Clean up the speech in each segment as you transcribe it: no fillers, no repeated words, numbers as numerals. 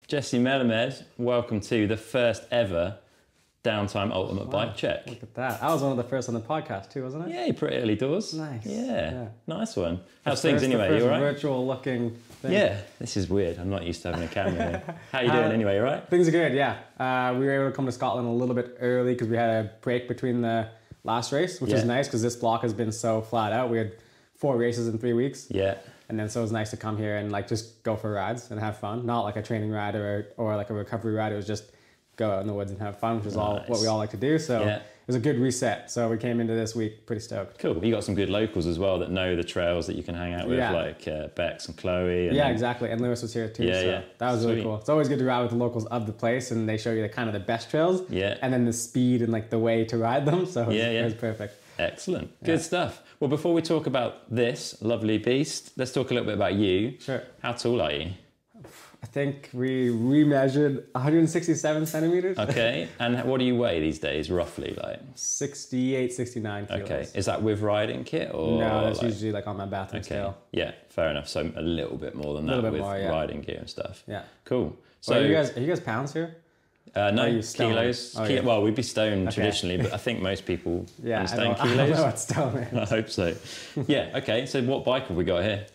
Jesse Melamed, welcome to the first ever Downtime Ultimate Bike Check. Look at that. I was one of the first on the podcast too, wasn't it? Yeah, you're pretty early doors. Nice. Yeah. Nice one. How's things anyway? The You first all right? virtual looking thing. Yeah, this is weird. I'm not used to having a camera here. How you doing anyway, you all right? Things are good, yeah. We were able to come to Scotland a little bit early because we had a break between the last race, which is nice because this block has been so flat out. We had 4 races in 3 weeks. Yeah. And then so it was nice to come here and like just go for rides and have fun. Not like a training ride or like a recovery ride. It was just go out in the woods and have fun, which is all what we all like to do. So it was a good reset. So we came into this week pretty stoked. Cool. You got some good locals as well that know the trails that you can hang out with, like Bex and Chloe. And exactly. And Lewis was here too. So that was really cool. It's always good to ride with the locals of the place, and they show you the kind of the best trails. Yeah. And then the speed and like the way to ride them. So it was perfect. Excellent. Good stuff. Well, before we talk about this lovely beast, let's talk a little bit about you. Sure. How tall are you? I think we remeasured 167 centimeters. Okay. And what do you weigh these days, roughly? Like 68, 69 kilos. Okay. Is that with riding kit or? No, that's usually like on my bathroom scale. Yeah, fair enough. So a little bit more than that with riding gear and stuff. Yeah. Cool. So are you guys pounds here? No, kilos. Well, we'd be stone traditionally, but I think most people understand kilos. I know what stone is. I hope so. Yeah, okay. So what bike have we got here?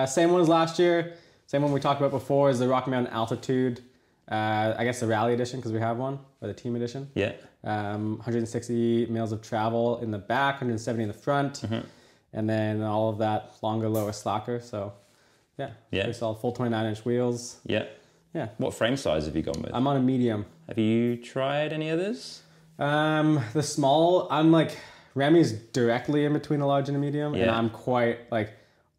Same one as last year. Same one we talked about before is the Rocky Mountain Altitude. I guess the Rally Edition because we have one, or the Team Edition. Yeah. 160 miles of travel in the back, 170 in the front, and then all of that longer, lower slacker. So yeah, pretty solid. Full 29-inch wheels. Yeah. Yeah. What frame size have you gone with? I'm on a medium. Have you tried any others? The small, I'm like, Remy's directly in between a large and a medium, and I'm quite like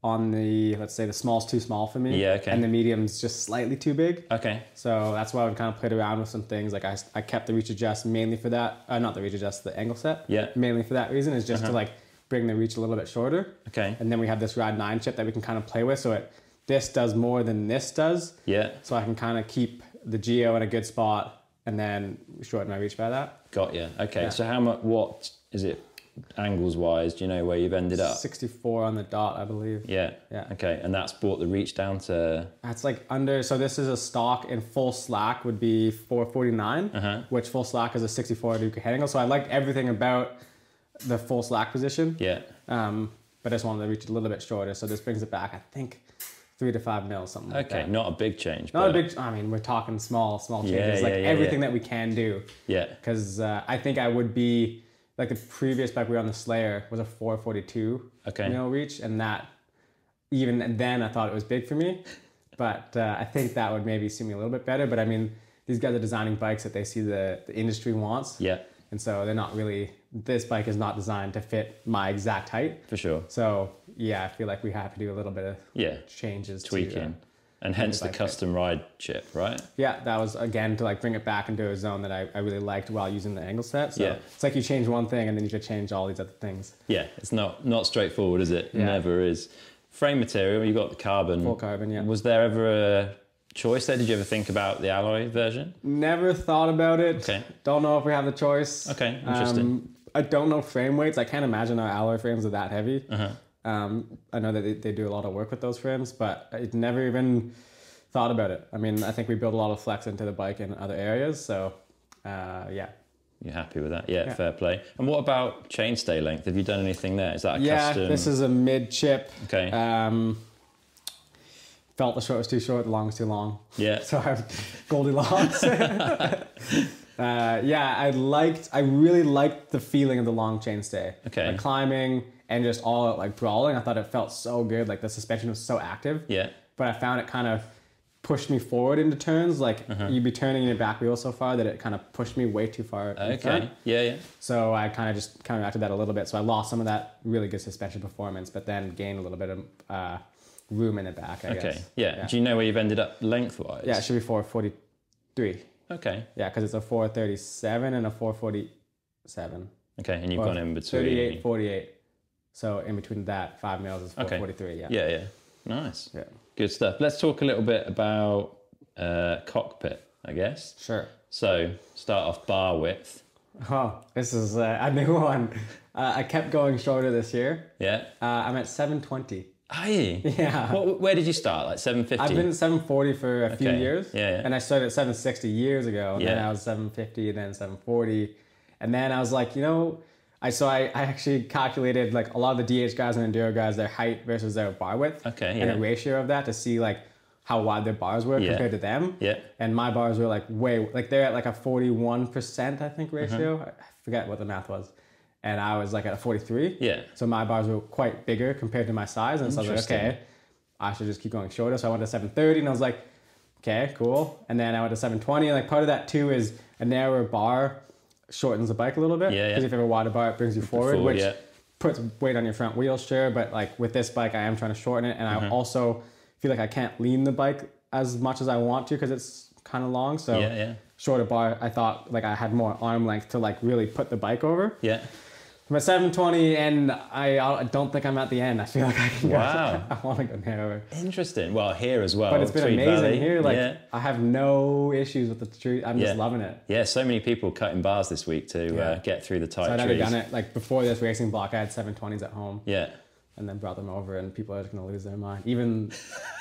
on the, let's say the small's too small for me. Yeah, okay. And the medium's just slightly too big. Okay. So that's why I've kind of played around with some things. Like I kept the reach adjust mainly for that, not the reach adjust, the angle set. Yeah. Mainly for that reason is just to like bring the reach a little bit shorter. Okay. And then we have this Rad 9 chip that we can kind of play with. So this does more than this does. Yeah. So I can kind of keep the geo in a good spot and then shorten my reach by that. Got you. Okay. Yeah. So how much, what is it angles wise? Do you know where you've ended up? 64 on the dot, I believe. Yeah. Yeah. Okay. And that's brought the reach down to? That's like under, so this is a stock in full slack would be 449, which full slack is a 64 degree head angle. So I liked everything about the full slack position. Yeah. But I just wanted to reach it a little bit shorter. So this brings it back, I think, 3 to 5 mils, something like that. Okay, not a big change. Not a big, I mean, we're talking small changes, everything that we can do. Yeah. Because I think I would be, like the previous bike we were on, the Slayer, was a 442 mil reach. And that, even then I thought it was big for me. But I think that would maybe suit me a little bit better. But I mean, these guys are designing bikes that they see the industry wants. Yeah. And so they're not really, this bike is not designed to fit my exact height. For sure. So yeah, I feel like we have to do a little bit of changes. Tweaking. And hence the custom ride chip, right? Yeah, that was again to like bring it back into a zone that I really liked while using the angle set. So it's like you change one thing and then you could change all these other things. Yeah, it's not straightforward, is it? Yeah. Never is. Frame material, you got the carbon. Full carbon, yeah. Was there ever a choice there? Did you ever think about the alloy version? Never thought about it. Okay. Don't know if we have the choice. Okay, interesting. I don't know frame weights. I can't imagine our alloy frames are that heavy. I know that they do a lot of work with those frames, but I never even thought about it. I mean, I think we build a lot of flex into the bike in other areas, so yeah. You're happy with that? Yeah, fair play. And what about chainstay length? Have you done anything there? Is that a custom? Yeah, this is a mid chip. Okay. Felt the short was too short, the long was too long. Yeah. So I have Goldilocks. I really liked the feeling of the long chainstay. Okay. Like climbing and just all out like brawling. I thought it felt so good. Like the suspension was so active. Yeah. But I found it kind of pushed me forward into turns. Like you'd be turning in your back wheel so far that it kind of pushed me way too far. Okay. Yeah. So I kind of just counteracted that a little bit. So I lost some of that really good suspension performance, but then gained a little bit of room in the back, I guess. Yeah. Do you know where you've ended up lengthwise? Yeah, it should be 443. Okay. Yeah, because it's a 437 and a 447. Okay, and you've gone in between. 38, 48. So in between that, 5 mils is 443, Yeah. Nice. Yeah. Good stuff. Let's talk a little bit about cockpit, I guess. Sure. So start off bar width. Oh, this is a new one. I kept going shorter this year. Yeah. I'm at 720. Are you? Yeah. Where did you start? Like 750? I've been at 740 for a few years. Yeah. And I started at 760 years ago. And then I was 750, and then 740. And then I was like, I actually calculated like a lot of the DH guys and enduro guys, their height versus their bar width. Okay, and a ratio of that to see like how wide their bars were compared to them. Yeah. And my bars were like they're at like a 41%, I think, ratio. I forget what the math was. And I was like at a 43. Yeah. So my bars were quite bigger compared to my size. And so I was like, okay, I should just keep going shorter. So I went to 730 and I was like, okay, cool. And then I went to 720. And like part of that too is a narrower bar shortens the bike a little bit. Yeah. Because if you have a wider bar, it brings you forward, which puts weight on your front wheel, sure. But like with this bike, I am trying to shorten it. And I also feel like I can't lean the bike as much as I want to because it's kind of long. So shorter bar, I thought like I had more arm length to like really put the bike over. Yeah. I'm at 720 and I don't think I'm at the end. I feel like I can Wow. I want to go narrower. Interesting. Well, here as well. But it's been Tweed amazing Valley. here. Like I have no issues with the tree. I'm just loving it. Yeah, so many people cutting bars this week to get through the tight trees. So I'd already done it. Like before this racing block, I had 720s at home. Yeah. And then brought them over, and people are just going to lose their mind. Even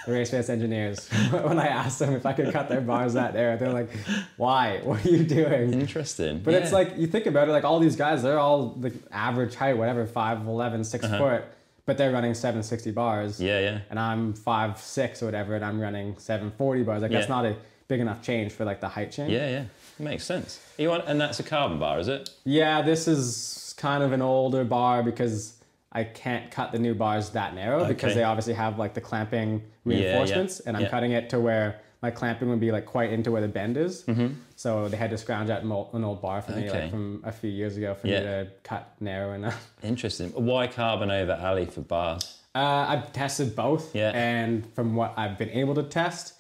the race face engineers, when I asked them if I could cut their bars that there, they're like, why? What are you doing? Interesting. But it's like, you think about it, like all these guys, they're all the average height, whatever, 5'11", 6 foot, but they're running 760 bars. Yeah. And I'm 5'6" or whatever, and I'm running 740 bars. Like that's not a big enough change for like the height change. Yeah. Makes sense. And that's a carbon bar, is it? Yeah, this is kind of an older bar because I can't cut the new bars that narrow because they obviously have like the clamping reinforcements and I'm cutting it to where my clamping would be like quite into where the bend is. Mm-hmm. So they had to scrounge out an old bar for me like from a few years ago for me to cut narrow enough. Interesting. Why carbon over alley for bars? I've tested both and from what I've been able to test,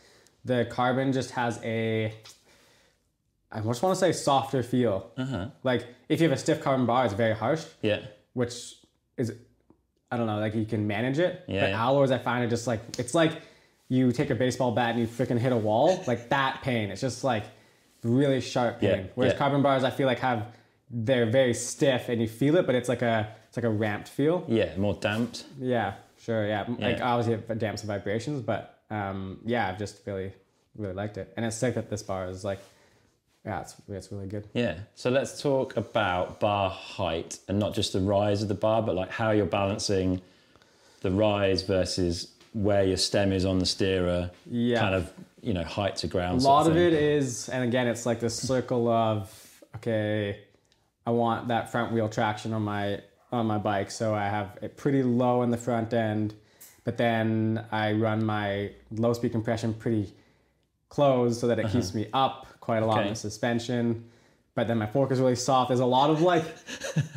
the carbon just has I just want to say softer feel. Like if you have a stiff carbon bar, it's very harsh. Yeah. Which is, I don't know, like you can manage it. Yeah, but alloys, I find it just like, it's like you take a baseball bat and you freaking hit a wall, like that pain. It's just like really sharp pain. Whereas carbon bars, I feel like they're very stiff and you feel it, but it's like a ramped feel. Yeah, more damped. Yeah, sure. Yeah, like obviously it damps the vibrations, but I've just really, really liked it. And it's sick that this bar is like, it's really good. Yeah. So let's talk about bar height and not just the rise of the bar, but like how you're balancing the rise versus where your stem is on the steerer. Yeah. Kind of, height to ground. A lot of it is, and again, it's like this circle of, okay, I want that front wheel traction on my bike. So I have it pretty low in the front end, but then I run my low speed compression pretty close so that it keeps me up quite a lot in the suspension. But then my fork is really soft. There's a lot of like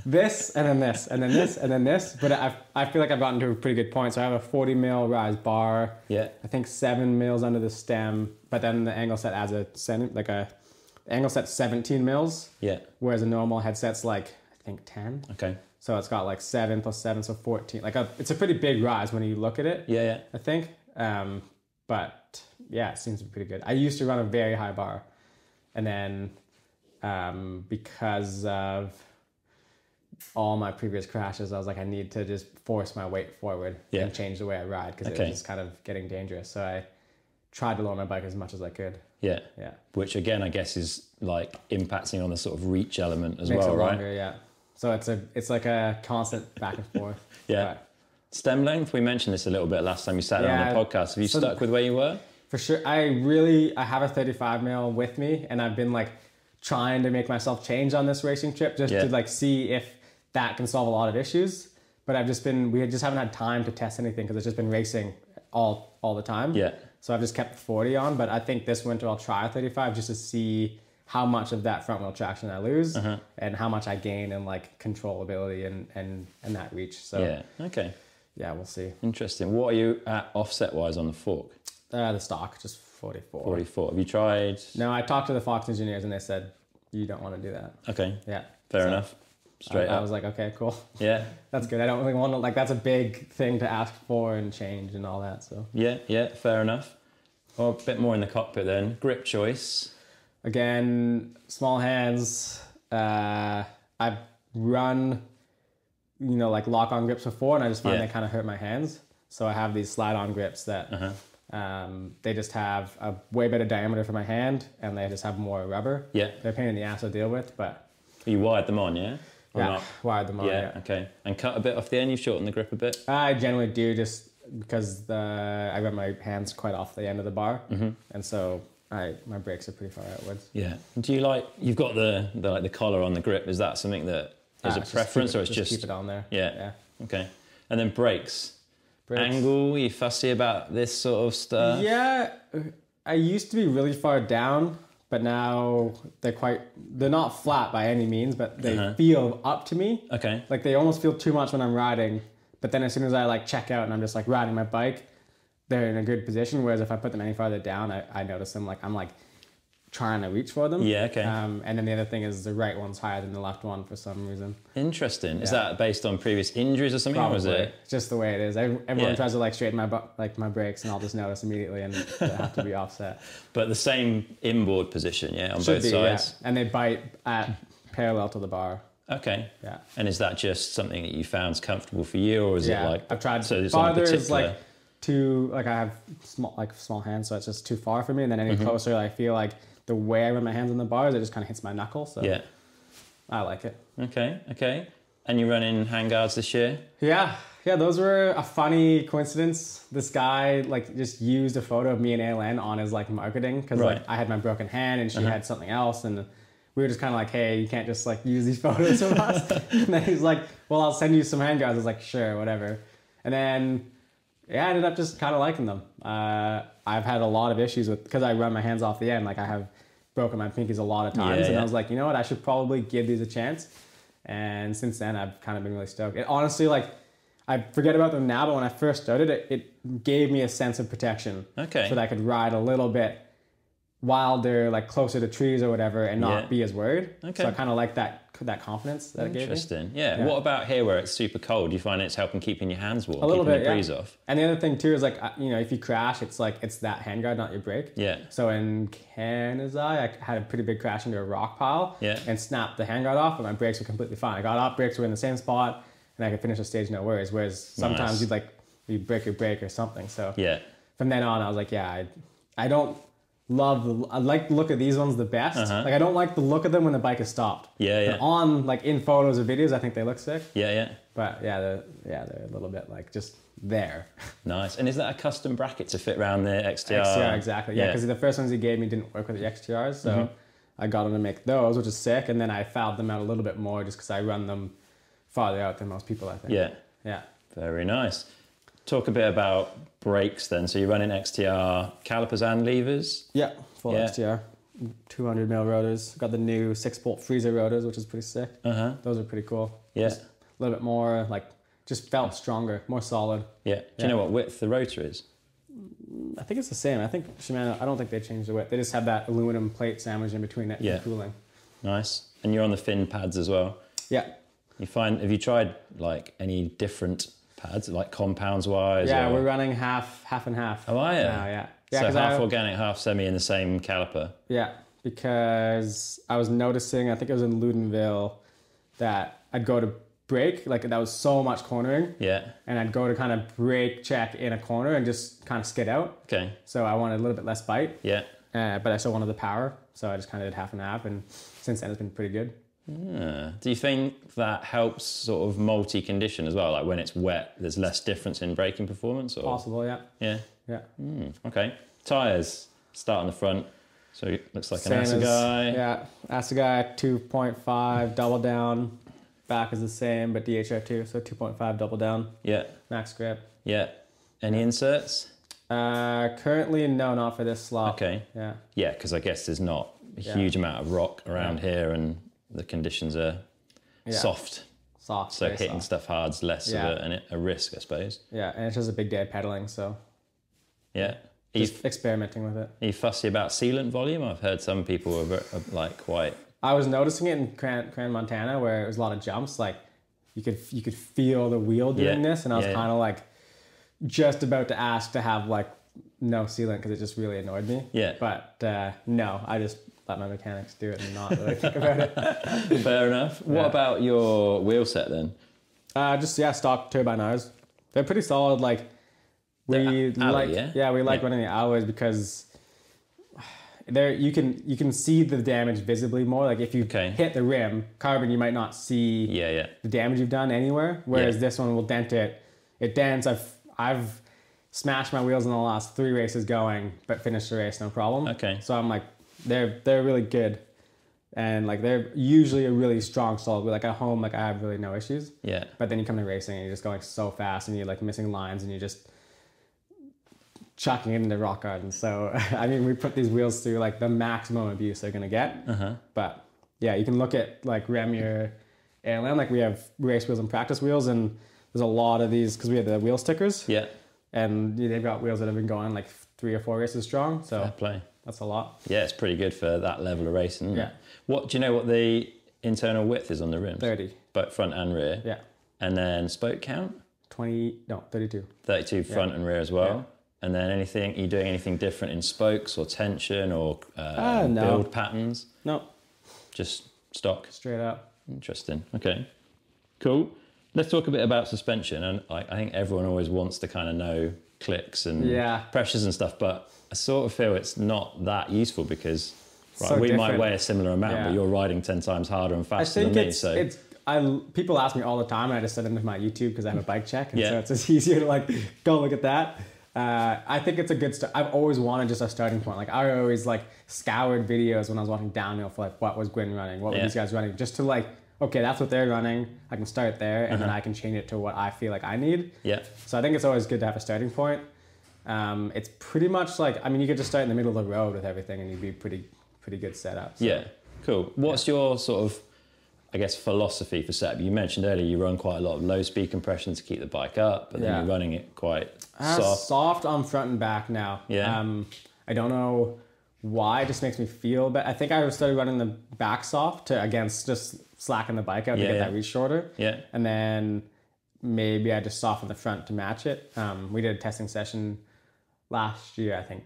this and then this and then this and then this. But I feel like I've gotten to a pretty good point. So I have a 40 mil rise bar. Yeah. I think 7 mils under the stem. But then the angle set adds a angle set 17 mils. Yeah. Whereas a normal headset's like I think 10. Okay. So it's got like 7 plus 7, so 14. It's a pretty big rise when you look at it. Yeah. I think. But yeah, it seems to be pretty good. I used to run a very high bar. And then because of all my previous crashes, I was like, I need to just force my weight forward and change the way I ride because it was just kind of getting dangerous. So I tried to lower my bike as much as I could. Yeah. Yeah. Which again, I guess is like impacting on the sort of reach element as well, right? Longer, yeah. So it's like a constant back and forth. Yeah. But stem length, we mentioned this a little bit last time you sat down on the podcast. Have you stuck with where you were? For sure. I have a 35 mil with me and I've been like trying to make myself change on this racing trip just to like see if that can solve a lot of issues. But we just haven't had time to test anything because it's just been racing all the time. Yeah. So I've just kept 40 on, but I think this winter I'll try 35 just to see how much of that front wheel traction I lose and how much I gain in like controllability and that reach. So yeah. Okay. Yeah, we'll see. Interesting. What are you at offset wise on the fork? The stock, just 44. 44. Have you tried? No, I talked to the Fox engineers and they said, you don't want to do that. Okay. Yeah. Fair enough. Straight up. I was like, okay, cool. Yeah. That's good. I don't really want to, that's a big thing to ask for and change and all that, so. Yeah, fair enough. Well, a bit more in the cockpit then. Grip choice. Again, small hands. I've run, like lock-on grips before and I just find they kind of hurt my hands. So I have these slide-on grips that they just have a way better diameter for my hand, and they just have more rubber. Yeah. They're a pain in the ass to deal with, but... You wired them on, yeah? Or yeah, not? wired them on, yeah. Okay. And cut a bit off the end? You've shortened the grip a bit? I generally do, just because I run my hands quite off the end of the bar, and so my brakes are pretty far outwards. Yeah. Do you like... You've got the collar on the grip. Is that something that is a preference, or it's just... keep it on there. Yeah. Okay. And then brakes. Angle, are you fussy about this sort of stuff? Yeah, I used to be really far down, but now they're not flat by any means, but they feel up to me. Okay. Like they almost feel too much when I'm riding, but then as soon as I like check out and I'm just like riding my bike, they're in a good position. Whereas if I put them any farther down, I notice them like I'm like trying to reach for them. Yeah, okay. And then the other thing is the right one's higher than the left one for some reason. Interesting. Yeah. Is that based on previous injuries or something? Probably. Or is it just the way it is. Everyone tries to like straighten my brakes, and I'll just notice immediately, and they have to be offset. But the same inboard position, yeah, on both sides. Yeah. And they bite at parallel to the bar. Okay. Yeah. And is that just something that you found's comfortable for you, or is it like... I've tried. So farther is like too, like I have small hands, so it's just too far for me, and then any closer, I feel like the way I run my hands on the bars, it just kind of hits my knuckle. So yeah, I like it. Okay. And you're running handguards this year? Yeah, those were a funny coincidence. This guy like just used a photo of me and ALN on his like marketing, because like I had my broken hand and she had something else, and we were just kind of like, hey, you can't just like use these photos of us. And then he's like, well, I'll send you some handguards. I was like, sure, whatever. And then I ended up just kind of liking them. I've had a lot of issues with, because I run my hands off the end, like I have broken my pinkies a lot of times, and I was like, you know what, I should probably give these a chance. And since then, I've kind of been really stoked. It honestly, like, I forget about them now, but when I first started, it gave me a sense of protection. Okay. So that I could ride a little bit while they're like closer to trees or whatever, and not be as worried. Okay. So I kind of like that confidence that it gave me. Interesting. Yeah. What about here where it's super cold? Do you find it's helping keeping your hands warm? A little bit, the breeze off? And the other thing too is like, you know, if you crash, it's like, it's that handguard, not your brake. Yeah. So in Canada, I had a pretty big crash into a rock pile and snapped the handguard off, and my brakes were completely fine. I got up, brakes were in the same spot, and I could finish the stage no worries. Whereas sometimes you'd break your brake or something. So from then on, I was like, I don't love I like the look of these ones the best. Like I don't like the look of them when the bike is stopped. But on like in photos or videos, I think they look sick. But they're a little bit like just there. Nice. And is that a custom bracket to fit around the XTR? XTR, exactly. Yeah, because the first ones he gave me didn't work with the XTRs, so I got him to make those, which is sick. And then I fouled them out a little bit more just because I run them farther out than most people, I think. Yeah. Very nice. Talk a bit about brakes then. So you're running XTR calipers and levers? Yeah, full XTR. 200 mil rotors. Got the new 6-bolt freezer rotors, which is pretty sick. Those are pretty cool. Yeah. Just a little bit more, like, just felt stronger, more solid. Yeah. Do you know what width the rotor is? I think it's the same. I think Shimano, I don't think they changed the width. They just have that aluminum plate sandwich in between it for cooling. Nice. And you're on the fin pads as well? Yeah. Have you tried like any different pads, like compounds wise? Yeah, we're running half and half. Oh, are you? Now, so half organic, half semi in the same caliper? Yeah, because I was noticing, I think it was in Ludenville, that I'd go to brake, like that was so much cornering. Yeah. And I'd go to kind of brake check in a corner and just kind of skid out. Okay. So I wanted a little bit less bite. Yeah. But I still wanted the power, so I just kind of did half and half, and since then it's been pretty good. Do you think that helps sort of multi-condition as well? Like when it's wet, there's less difference in braking performance? Or? Possible, yeah. Yeah? Okay. Tyres, start on the front. So it looks like an Assegai. Yeah, Assegai 2.5 double down. Back is the same, but DHR2, so 2.5 double down. Yeah. Max grip. Yeah. Any inserts? Currently, no, not for this slot. Okay. Yeah. Yeah, because I guess there's not a huge amount of rock around here, and the conditions are soft. So hitting stuff hard's less of a risk, I suppose. Yeah, and it's just a big day of pedaling, so. Yeah. Just experimenting with it. Are you fussy about sealant volume? I've heard some people are like quite... I was noticing it in Cran, Montana, where it was a lot of jumps. Like you could feel the wheel doing this, and I was kind of like just about to ask to have like no sealant because it just really annoyed me. Yeah. But no, I just let my mechanics do it and not really think about it. Fair enough. What about your wheel set then? Just stock turbine R's. They're pretty solid. Like We like running the alloys because there you can see the damage visibly more. Like if you hit the rim, carbon, you might not see the damage you've done anywhere. Whereas this one will dent it. It dents. I've smashed my wheels in the last 3 races going, but finished the race no problem. Okay. So I'm like, they're really good, and like they're usually a really strong solid. Like at home, like I have really no issues. Yeah. But then you come to racing and you're just going so fast, and you're like missing lines, and you're just chucking it into rock garden. So I mean, we put these wheels through like the maximum abuse they're gonna get. But yeah, you can look at like Remier ALM. Like we have race wheels and practice wheels, and there's a lot of these because we have the wheel stickers. Yeah. And they've got wheels that have been going like 3 or 4 races strong. So fair play. That's a lot. Yeah, it's pretty good for that level of racing, isn't it? What do you know what the internal width is on the rims? 30. Both front and rear. Yeah. And then spoke count? 32. 32 front and rear as well. Yeah. And then are you doing anything different in spokes or tension or build patterns? No. Just stock? Straight up. Interesting. Okay. Cool. Let's talk a bit about suspension. And I think everyone always wants to kind of know clicks and pressures and stuff, but I sort of feel it's not that useful because we might weigh a similar amount, but you're riding 10 times harder and faster than me. People ask me all the time, and I just send them to my YouTube because I have a bike check, and so it's just easier to like go look at that. I think it's a good start. I've always wanted just a starting point. Like I always like scoured videos when I was watching downhill for like what was Gwyn running, what were these guys running, just to like, okay, that's what they're running. I can start there, and then I can change it to what I feel like I need. Yeah. So I think it's always good to have a starting point. It's pretty much like, I mean, you could just start in the middle of the road with everything, and you'd be pretty good setup. So. Yeah. Cool. What's your sort of, I guess, philosophy for setup? You mentioned earlier you run quite a lot of low speed compression to keep the bike up, but then you're running it quite soft. Soft on front and back now. Yeah. I don't know why, it just makes me feel better. I think I started running the back soft against just slacking the bike out to get that reach shorter. Yeah. And then maybe I just softened the front to match it. We did a testing session last year, I think,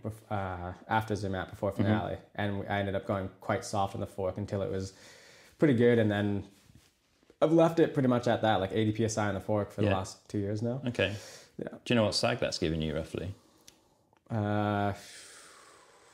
after Zermatt, before finale. And I ended up going quite soft on the fork until it was pretty good. And then I've left it pretty much at that, like 80 PSI on the fork for the last 2 years now. Okay. Yeah. Do you know what sag that's giving you roughly?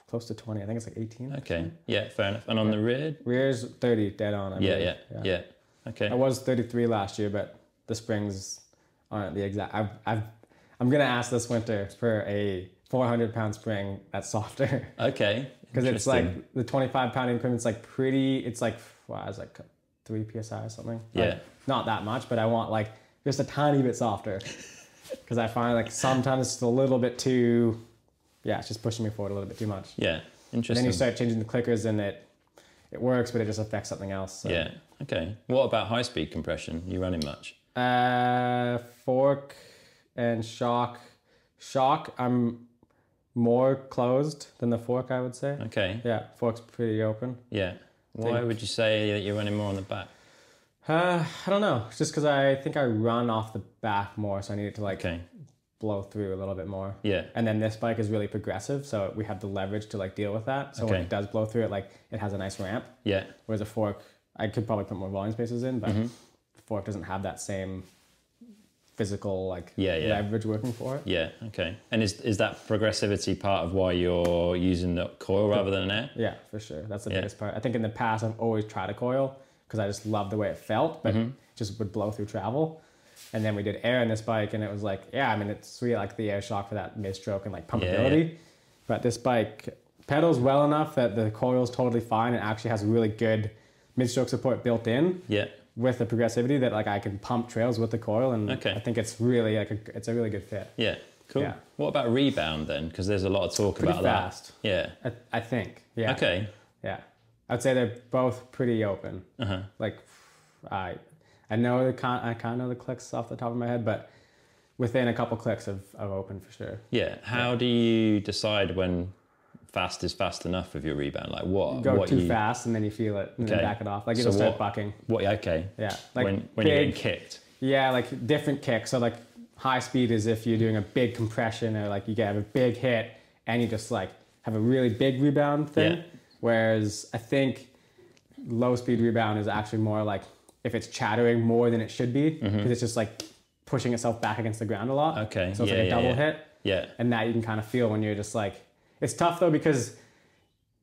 Close to 20. I think it's like 18. Okay. Yeah, fair enough. And on the rear? Rear's 30, dead on. Yeah. Okay. I was 33 last year, but the springs aren't the exact. I'm gonna ask this winter for a 400-pound spring that's softer. Okay. Because it's like the 25-pound increment's like pretty. It's like it's like 3 PSI or something. Yeah. Like, not that much, but I want like just a tiny bit softer. Because I find like sometimes it's a little bit too. Yeah, it's just pushing me forward a little bit too much. Yeah, interesting. And then you start changing the clickers, and it works, but it just affects something else. So. Yeah. Okay. What about high speed compression? You running much? Fork and shock. Shock, I'm more closed than the fork, I would say. Okay. Yeah, fork's pretty open. Yeah. Why would you say that you're running more on the back? I don't know. It's just because I think I run off the back more, so I need it to like blow through a little bit more. Yeah. And then this bike is really progressive, so we have the leverage to like deal with that. So when it does blow through, it has a nice ramp. Yeah. Whereas a fork, I could probably put more volume spaces in, but the fork doesn't have that same physical leverage working for it. Yeah. Okay. And is that progressivity part of why you're using the coil rather than an air? Yeah, for sure. That's the biggest part. I think in the past I've always tried a coil because I just loved the way it felt, but it just would blow through travel. And then we did air in this bike, and it was like, I mean, it's sweet, like the air shock for that mid-stroke and like pumpability. Yeah. But this bike pedals well enough that the coil's totally fine and actually has really good mid-stroke support built in. Yeah. With the progressivity that like I can pump trails with the coil, and I think it's really it's a really good fit. Yeah. Cool. Yeah. What about rebound then? Because there's a lot of talk about fast. That. Yeah. I think. Yeah. Okay. Yeah. I'd say they're both pretty open. Like, I know I kind of know the clicks off the top of my head, but within a couple clicks of open for sure. Yeah. How do you decide when fast is fast enough of your rebound? Like what? You go too fast and then you feel it and then back it off. Like it'll start bucking. Okay. Yeah. Like when you're getting kicked. Yeah, like different kicks. So like high speed is if you're doing a big compression or like you have a big hit and you just like have a really big rebound thing. Yeah. Whereas I think low speed rebound is actually more like if it's chattering more than it should be because it's just like pushing itself back against the ground a lot. Okay. So it's like a double hit. Yeah. And that you can kind of feel when you're just like, it's tough though, because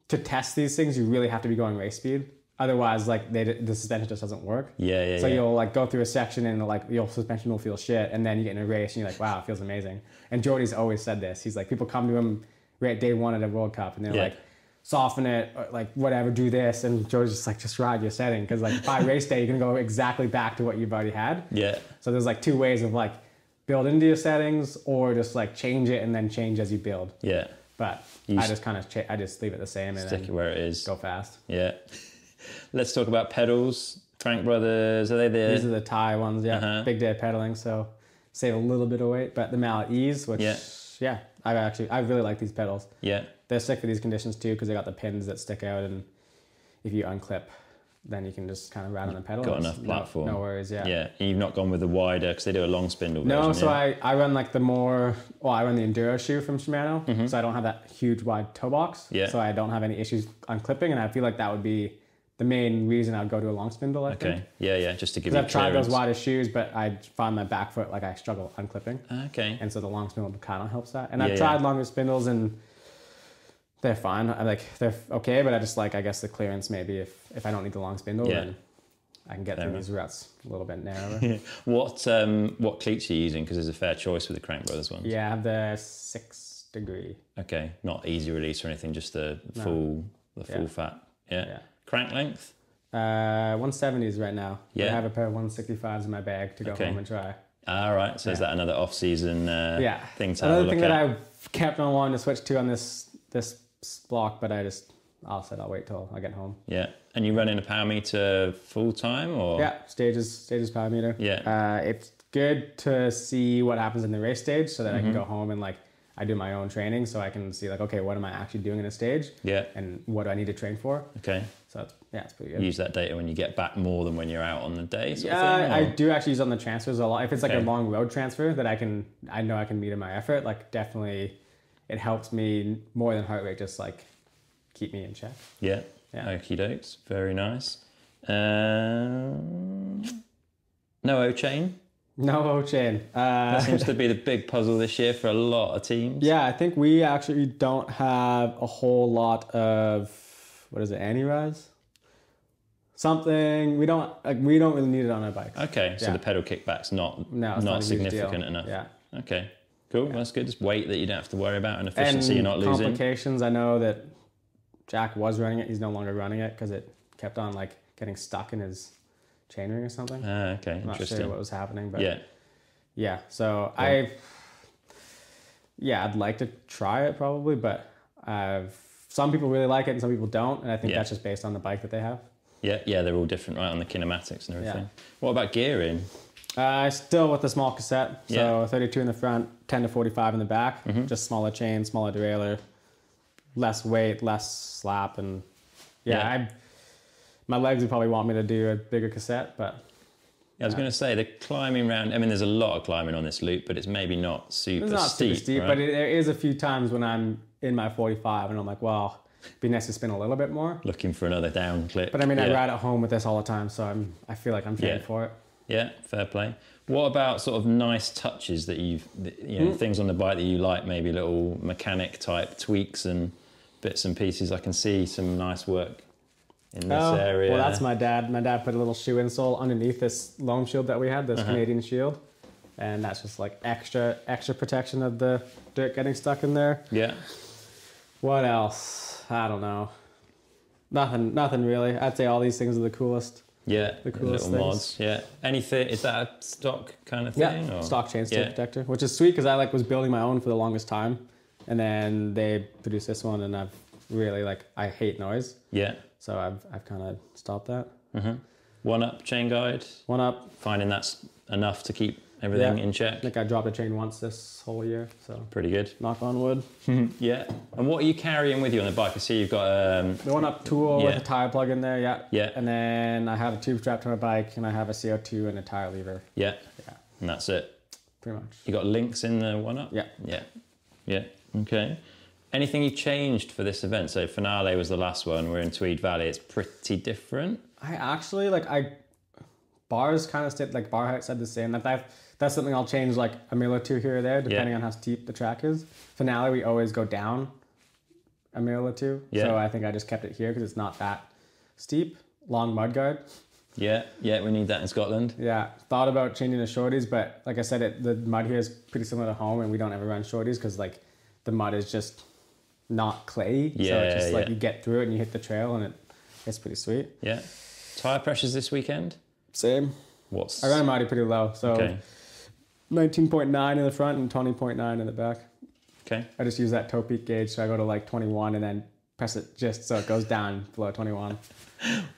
to test these things, you really have to be going race speed. Otherwise, like the suspension just doesn't work. Yeah. So you'll like go through a section and like your suspension will feel shit, and then you get in a race and you're like, wow, it feels amazing. And Jordy's always said this. He's like, people come to him right at day one at a World Cup, and they're like, soften it, or like whatever, do this, and Jordy's just like, just ride your setting, because like by race day you're gonna go exactly back to what you've already had. Yeah. So there's like two ways of like build into your settings, or just like change it and then change as you build. Yeah. But I just kind of I just leave it the same and stick it where it is. Go fast. Yeah. Let's talk about pedals. Crank Brothers, are they the... These are the Thai ones, yeah. Big day of pedaling, so save a little bit of weight. But the Mallet E's, which, I really like these pedals. Yeah. They're sick for these conditions too, because they got the pins that stick out, and if you unclip, then you can just kind of ride on the pedal. Got enough platform. No worries, yeah. Yeah, and you've not gone with the wider, because they do a long spindle version. No, so I run like I run the Enduro shoe from Shimano, so I don't have that huge wide toe box. Yeah. So I don't have any issues unclipping, and I feel like that would be the main reason I'd go to a long spindle, I think. Yeah, just to give you I've tried those wider shoes, but I find my back foot, like I struggle unclipping. Okay. And so the long spindle kind of helps that. And I've tried longer spindles, and they're fine. They're okay, but I just like, I guess the clearance maybe if I don't need the long spindle, then I can get through these ruts a little bit narrower. What cleats are you using? Because there's a fair choice with the Crank Brothers ones. Yeah, I have the 6 degree. Okay, not easy release or anything, just the full fat. Yeah. Crank length? 170s right now. Yeah. I have a pair of 165s in my bag to go home and try. All right. So is that another off-season thing to Another thing that I kept on wanting to switch to on this block, but I'll wait till I get home. Yeah. And you run in a power meter full time, or? Yeah, stages power meter. Yeah. It's good to see what happens in the race stage, so that I can go home and like I do my own training, so I can see like, okay, what am I actually doing in a stage? Yeah. And what do I need to train for? Okay. So it's pretty good. Use that data when you get back more than when you're out on the day. Sort of thing, I do actually use on the transfers a lot. If it's like a long road transfer that I know I can meet in my effort, like definitely it helps me more than heart rate, just like keep me in check. Yeah. Okie dokes. Very nice. No O-chain? No O-chain. That seems to be the big puzzle this year for a lot of teams. Yeah, I think we actually don't have a whole lot of, what is it, anti-rise? Something, we don't really need it on our bikes. Okay, so the pedal kickback's not significant enough. Yeah. Okay, cool. Well, that's good. Just weight that you don't have to worry about, and efficiency you're not losing. Complications, I know that Jack was running it. He's no longer running it because it kept on like getting stuck in his chainring or something. Okay, I'm interesting. not sure what was happening, but yeah. So I'd like to try it probably, but some people really like it and some people don't, and I think that's just based on the bike that they have. Yeah, they're all different, right, on the kinematics and everything. Yeah. What about gearing? Still with the small cassette, so 32 in the front, 10 to 45 in the back, just smaller chain, smaller derailleur, less weight, less slap, and my legs would probably want me to do a bigger cassette, but... I was going to say, the climbing round, I mean, there's a lot of climbing on this loop, but it's maybe not super steep. It's not super steep, right? But there is a few times when I'm in my 45 and I'm like, well, it'd be nice to spin a little bit more. Looking for another down clip. But I mean, I ride at home with this all the time, so I feel like I'm trained for it. Yeah, fair play. What about sort of nice touches that things on the bike that you like, maybe little mechanic type tweaks and bits and pieces? I can see some nice work in this area. Well, that's my dad. My dad put a little shoe insole underneath this loam shield that we had, this Canadian shield. And that's just like extra protection of the dirt getting stuck in there. Yeah. What else? I don't know. Nothing really. I'd say all these things are the coolest. Yeah, the coolest little mods. Yeah. Anything, is that a stock kind of thing? Yeah, stock chainstay protector, which is sweet because I was building my own for the longest time. And then they produced this one and I've really I hate noise. Yeah. So I've kind of stopped that. One up chain guide. One up. Finding that's enough to keep everything in check. I think I dropped a chain once this whole year, so pretty good. Knock on wood. Yeah. And what are you carrying with you on the bike? I see you've got the one up tool with a tire plug in there. Yeah. Yeah. And then I have a tube strap to my bike, and I have a CO2 and a tire lever. Yeah. Yeah. And that's it. Pretty much. You got links in the one up? Yeah. Yeah. Yeah. Okay. Anything you changed for this event? So Finale was the last one. We're in Tweed Valley. It's pretty different. I actually bars kind of stayed, like bar height stayed the same. That's something I'll change like a mil or two here or there, depending on how steep the track is. Finale, we always go down a mil or two. Yeah. So I think I just kept it here because it's not that steep. Long mudguard. Yeah, we need that in Scotland. Yeah, thought about changing the shorties, but like I said, the mud here is pretty similar to home, and we don't ever run shorties because like the mud is just not clay. Yeah, so it's just like you get through it and you hit the trail, and it's pretty sweet. Yeah. Tire pressures this weekend? Same. I ran Marty pretty low, so 19.9 in the front and 20.9 in the back. Okay. I just use that toe peak gauge, so I go to like 21 and then press it just so it goes down below 21.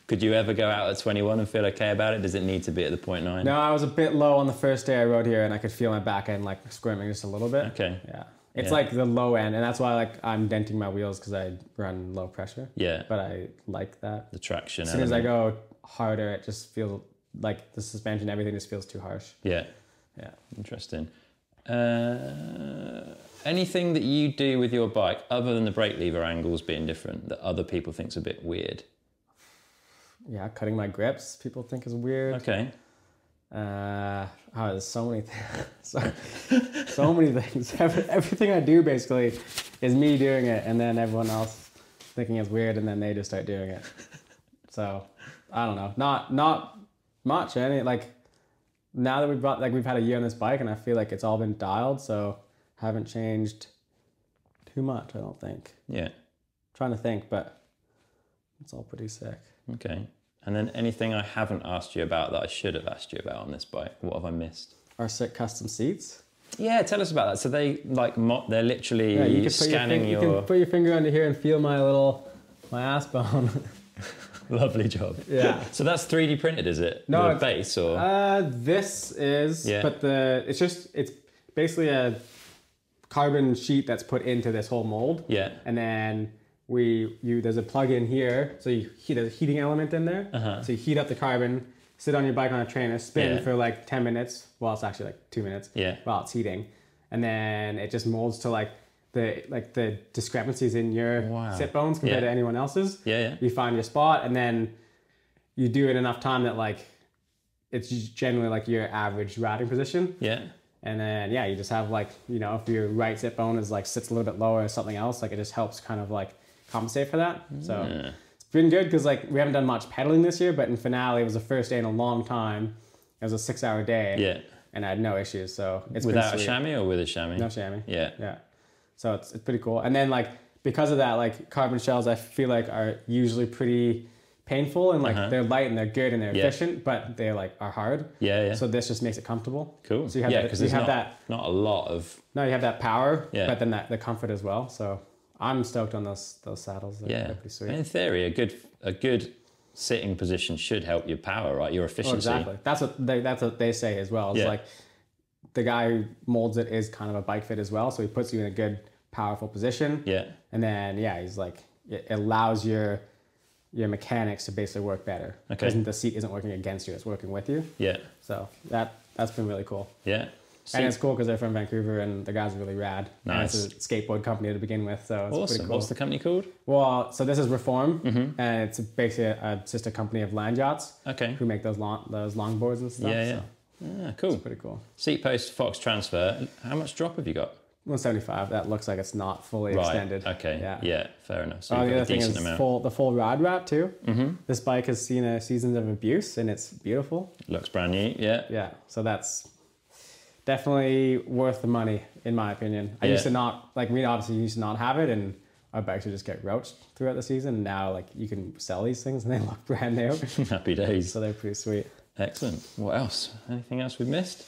Could you ever go out at 21 and feel okay about it? Does it need to be at the 0.9? No, I was a bit low on the first day I rode here, and I could feel my back end like squirming just a little bit. Okay. Yeah. It's like the low end, and that's why like I'm denting my wheels because I run low pressure. Yeah. But I like that. The traction. As soon as I go harder, it just feels like the suspension, everything just feels too harsh. Yeah. Yeah. Interesting. Anything that you do with your bike other than the brake lever angles being different that other people think's a bit weird? Yeah, cutting my grips, people think is weird. Okay. There's so many things. so many things. Everything I do basically is me doing it, and then everyone else thinking it's weird, and then they just start doing it. So I don't know. Not much. Now that we've had a year on this bike, and I feel like it's all been dialed, so haven't changed too much. I don't think. Yeah. Trying to think, but it's all pretty sick. Okay. And then anything I haven't asked you about that I should have asked you about on this bike? What have I missed? Our sick custom seats. Yeah, tell us about that. So they they're literally scanning your... You can put your finger under here and feel my ass bone. Lovely job. Yeah. So that's 3D printed, is it? No, the base or? This is, but it's basically a carbon sheet that's put into this whole mold. Yeah. And then there's a plug in here, so there's a heating element in there. Uh-huh. So you heat up the carbon, sit on your bike on a trainer, spin for like 10 minutes. Well, it's actually like 2 minutes. Yeah. While it's heating, and then it just molds to like the discrepancies in your sit bones compared to anyone else's. Yeah. You find your spot, and then you do it enough time that like it's generally like your average riding position. Yeah. And then you just have like, if your right sit bone is like sits a little bit lower or something else, like it just helps kind of like compensate for that. So it's been good because like we haven't done much pedaling this year, but in Finale it was the first day in a long time. It was a 6-hour day. Yeah. And I had no issues. So it's without a chamois or with a chamois? No chamois. Yeah. Yeah. So it's pretty cool. And then like because of that, like carbon shells I feel like are usually pretty painful, and like they're light and they're good and they're efficient, but they like are hard. Yeah. So this just makes it comfortable. Cool. So you have because there's not a lot of... No, you have that power, but then the comfort as well. So I'm stoked on those saddles. They're pretty sweet. And in theory, a good sitting position should help your power, right? Your efficiency. Oh, exactly. That's what they say as well. It's like the guy who molds it is kind of a bike fit as well, so he puts you in a good, powerful position. Yeah. And then he's like, it allows your mechanics to basically work better. Okay. The seat isn't working against you; it's working with you. Yeah. So that's been really cool. Yeah. And it's cool because they're from Vancouver, and the guys are really rad. Nice. And it's a skateboard company to begin with, so it's awesome. pretty cool. What's the company called? Well, so this is Reform, and it's basically a sister company of Land Yachts. Okay. Who make those longboards and stuff. Yeah. So cool. It's pretty cool. Seat post Fox transfer. How much drop have you got? 175. That looks like it's not fully extended. Okay. Yeah. Fair enough. So the other thing is the full rod wrap too. Mm-hmm. This bike has seen a seasons of abuse, and it's beautiful. Looks brand new. Yeah. Yeah. So that's definitely worth the money, in my opinion. I used to not we obviously used to not have it, and our bikes would just get roached throughout the season. Now you can sell these things, and they look brand new. Happy days. So they're pretty sweet. Excellent. What else? Anything else we've missed?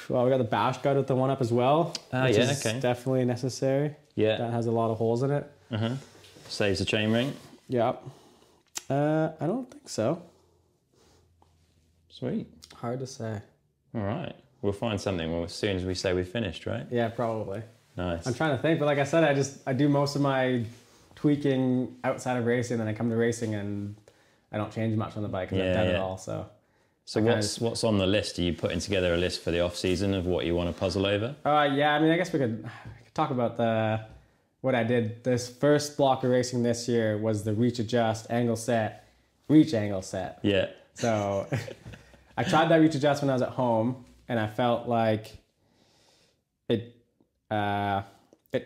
Well, we got the bash guard with the one up as well. Which is definitely necessary. Yeah. That has a lot of holes in it. Saves the chain ring. Yeah. I don't think so. Sweet. Hard to say. All right. We'll find something as soon as we say we've finished, right? Yeah, probably. Nice. I'm trying to think, but like I said, I do most of my tweaking outside of racing, and I come to racing and I don't change much on the bike because I've done it all. So what's on the list? Are you putting together a list for the off season of what you want to puzzle over? Yeah, I mean, I guess we could talk about what I did. This first block of racing this year was the reach adjust angle set, reach angle set. Yeah. So I tried that reach adjust when I was at home, and I felt like it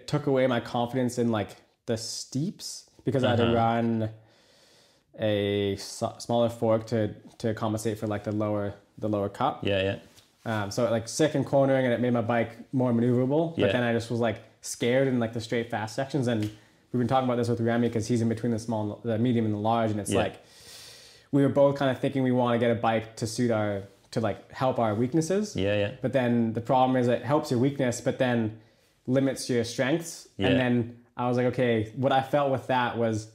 took away my confidence in like the steeps, because I had to run a smaller fork to compensate for like the lower cup. So it like sick and cornering, and it made my bike more maneuverable. But then I just was like scared in like the straight fast sections. And we've been talking about this with Remy, because he's in between the medium and the large, and it's like we were both kind of thinking we want to get a bike to suit to like help our weaknesses. But then the problem is it helps your weakness, but then limits your strengths. And then I was like, okay, what I felt with that was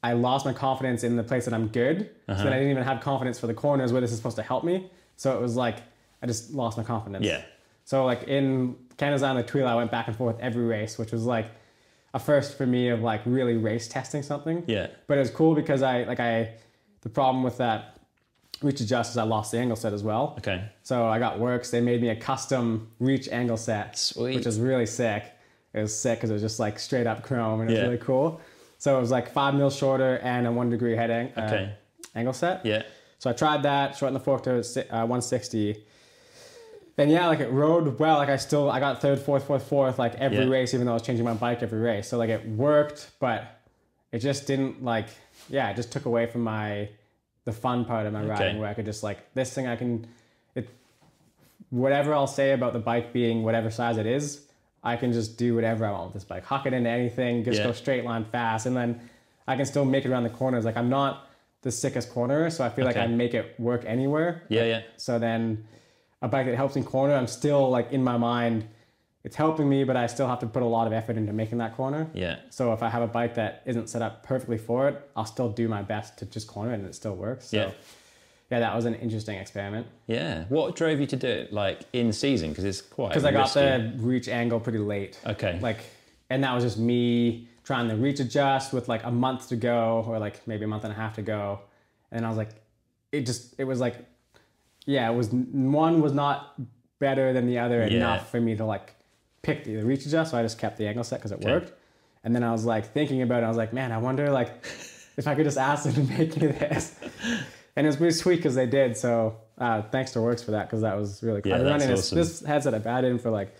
I lost my confidence in the place that I'm good. So then I didn't even have confidence for the corners where this is supposed to help me. So it was like, I just lost my confidence. So like in Canada and the Tweel, I went back and forth every race, which was like a first for me of like really race testing something. But it was cool because the problem with that reach adjust is I lost the angle set as well. So I got Works. They made me a custom reach angle set. Sweet. Which was really sick. It was sick because it was just like straight up chrome, and it was really cool. So it was like 5 mil shorter and a 1 degree head angle set. So I tried that, shortened the fork to 160. And yeah, like it rode well. Like I got third, fourth, like every race, even though I was changing my bike every race. So like it worked, but it just didn't like, it just took away from the fun part of my riding, where I could just like, this thing whatever I'll say about the bike being whatever size it is, I can just do whatever I want with this bike. Huck it into anything, just go straight line fast. And then I can still make it around the corners. Like I'm not the sickest cornerer, so I feel like I make it work anywhere. So then a bike that helps me corner, I'm still like in my mind, it's helping me, but I still have to put a lot of effort into making that corner. So if I have a bike that isn't set up perfectly for it, I'll still do my best to just corner it, and it still works. So that was an interesting experiment. What drove you to do it like in season? Because it's quite Because I got the reach angle pretty late. And that was just me trying to reach adjust with like a month to go, or like maybe a month and a half to go. And I was like, it was like, one was not better than the other enough for me to like pick the reach adjust. So I just kept the angle set because it worked. And then I was like thinking about it. I was like, man, I wonder like if I could just ask them to make me this. And it was pretty sweet because they did. So thanks to Works for that, because that was really cool. I've been running awesome. This headset I've had in for like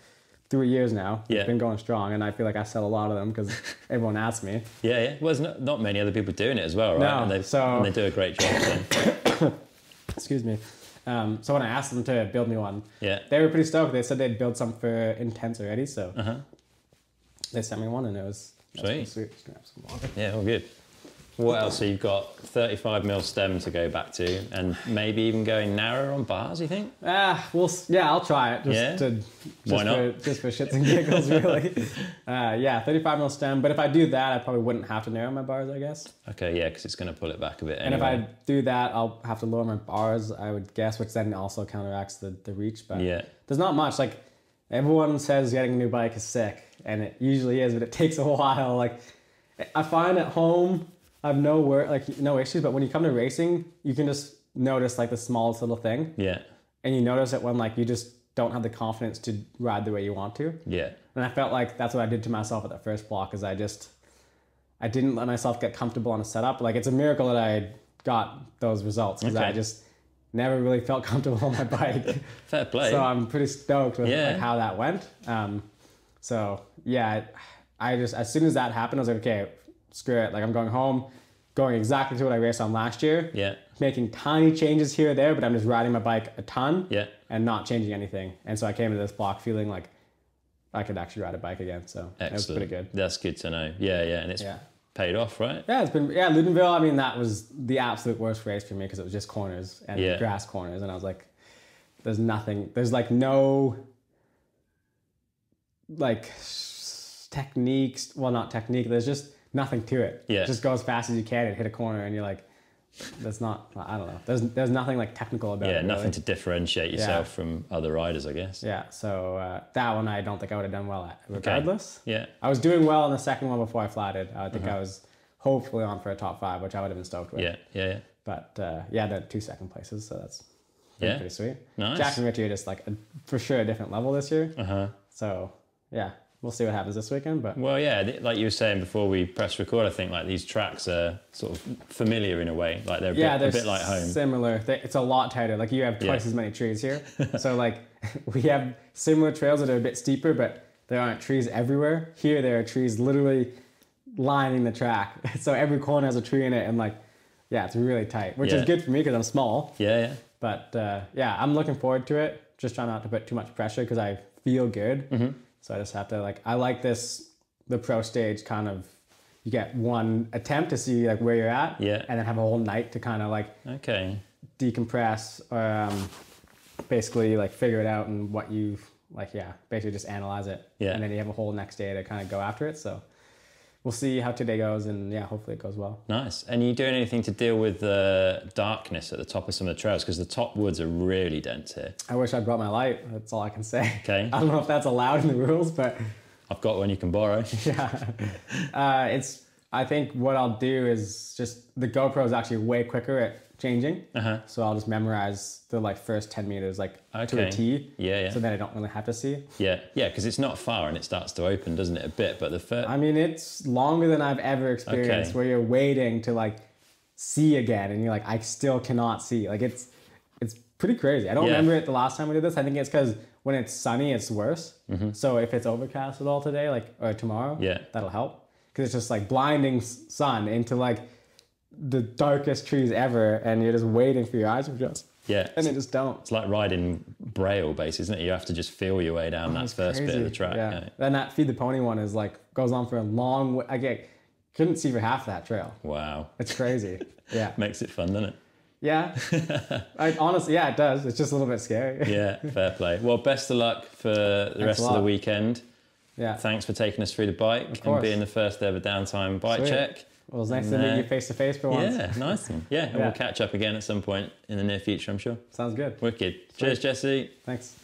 3 years now. It's been going strong, and I feel like I sell a lot of them because everyone asks me. Well, there's not many other people doing it as well, right? No, and they do a great job. So. Excuse me. So when I asked them to build me one, they were pretty stoked. They said they'd build some for Intense already, so they sent me one, and it was sweet. Just gonna have some water. All good. What else? So you've got 35 mil stem to go back to, and maybe even going narrower on bars, you think? I'll try it. Why not? Just for shits and giggles, really. 35 mil stem. But if I do that, I probably wouldn't have to narrow my bars, I guess. Because it's going to pull it back a bit anyway. And if I do that, I'll have to lower my bars, I would guess, which then also counteracts the reach. But there's not much. Like, everyone says getting a new bike is sick, and it usually is, but it takes a while. Like, I find at home, I have no issues, but when you come to racing, you can just notice like the smallest little thing. And you notice it when like you just don't have the confidence to ride the way you want to. And I felt like that's what I did to myself at that first block, is I didn't let myself get comfortable on a setup. Like, it's a miracle that I got those results, because I just never really felt comfortable on my bike. Fair play. So I'm pretty stoked with like how that went. I just, as soon as that happened, I was like, okay, screw it. Like, I'm going home, going exactly to what I raced on last year. Making tiny changes here or there, but I'm just riding my bike a ton. And not changing anything. And so I came into this block feeling like I could actually ride a bike again. So it was pretty good. That's good to know. And it's paid off, right? It's been, Ludenville, I mean, that was the absolute worst race for me, because it was just corners and grass corners. And I was like, there's like no like techniques. Well, not technique. There's just nothing to it. Just go as fast as you can and hit a corner, and you're like, that's not, I don't know. There's nothing like technical about it. Nothing to differentiate yourself from other riders, I guess. So that one I don't think I would have done well at, regardless. I was doing well in the second one before I flatted. I think I was hopefully on for a top 5, which I would have been stoked with. But the 2 second places, so that's pretty sweet. Nice. Jack and Richie are just like for sure a different level this year. So we'll see what happens this weekend. But well, yeah, like you were saying before we press record, I think like these tracks are sort of familiar in a way. Like they're a bit like home. Similar. It's a lot tighter. Like you have twice as many trees here. So like we have similar trails that are a bit steeper, but there aren't trees everywhere. Here there are trees literally lining the track. So every corner has a tree in it, and like, yeah, it's really tight, which is good for me because I'm small. Yeah. But yeah, I'm looking forward to it. Just trying not to put too much pressure because I feel good. Mm-hmm. So I just have to like, I like the pro stage kind of, you get one attempt to see like where you're at, and then have a whole night to kind of like decompress or basically like figure it out and what you've like, basically just analyze it. And then you have a whole next day to kind of go after it. So we'll see how today goes, and hopefully it goes well. Nice. And are you doing anything to deal with the darkness at the top of some of the trails? Because the top woods are really dense here. I wish I'd brought my light. That's all I can say. Okay. I don't know if that's allowed in the rules, but... I've got one you can borrow. I think what I'll do is just... The GoPro is actually way quicker at changing. So I'll just memorize the like first 10 meters like to a T. So then I don't really have to see. Because it's not far and it starts to open, doesn't it, a bit? But the first... I mean, it's longer than I've ever experienced where you're waiting to like see again and you're like, I still cannot see. Like it's pretty crazy. I don't remember it the last time we did this. I think it's because when it's sunny, it's worse. So if it's overcast at all today, like or tomorrow, that'll help. Because it's just like blinding sun into like the darkest trees ever, and you're just waiting for your eyes to adjust. And they just don't. It's like riding Braille base, isn't it? You have to just feel your way down that first bit of the track. Then that Feed the Pony one is like goes on for a long way. I couldn't see for half that trail. Wow. It's crazy. Makes it fun, doesn't it? Honestly, it does. It's just a little bit scary. Fair play. Well, best of luck for the rest of the weekend. Thanks for taking us through the bike and being the first ever downtime bike check. Well, it was nice to meet you face to face for once. Nice one. And we'll catch up again at some point in the near future, I'm sure. Sounds good. Wicked. Cheers, Jesse. Thanks.